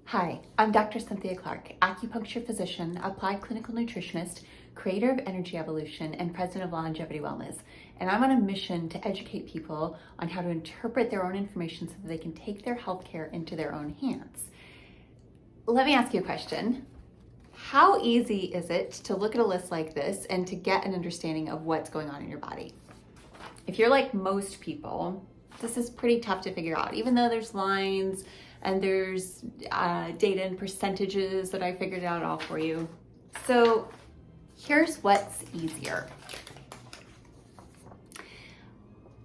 Hi, I'm Dr. Cynthia Clark, acupuncture physician, applied clinical nutritionist, creator of Energy Evolution, and president of Longevity Wellness. And I'm on a mission to educate people on how to interpret their own information so that they can take their healthcare into their own hands. Let me ask you a question. How easy is it to look at a list like this and to get an understanding of what's going on in your body? If you're like most people, this is pretty tough to figure out, even though there's lines and there's data and percentages that I figured out all for you. So here's what's easier.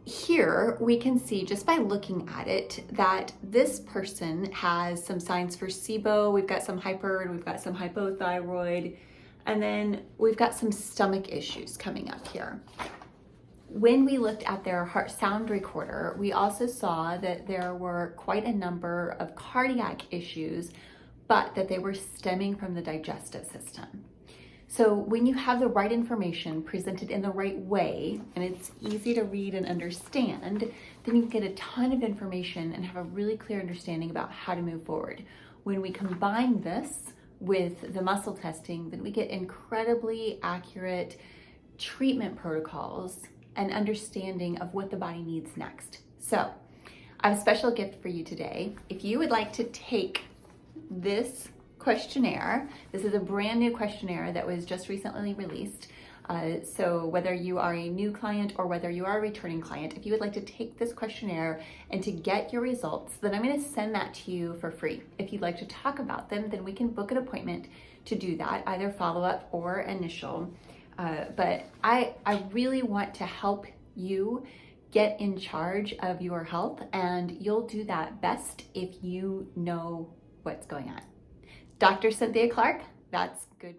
Here we can see just by looking at it that this person has some signs for SIBO. We've got some hyper and we've got some hypothyroid, and then we've got some stomach issues coming up here. When we looked at their heart sound recorder, we also saw that there were quite a number of cardiac issues, but that they were stemming from the digestive system. So when you have the right information presented in the right way, and it's easy to read and understand, then you can get a ton of information and have a really clear understanding about how to move forward. When we combine this with the muscle testing, then we get incredibly accurate treatment protocols and understanding of what the body needs next. So I have a special gift for you today. If you would like to take this questionnaire, this is a brand new questionnaire that was just recently released. So whether you are a new client or whether you are a returning client, if you would like to take this questionnaire and to get your results, then I'm gonna send that to you for free. If you'd like to talk about them, then we can book an appointment to do that, either follow-up or initial. But I really want to help you get in charge of your health, and you'll do that best if you know what's going on. Dr. Cynthia Clark, that's good.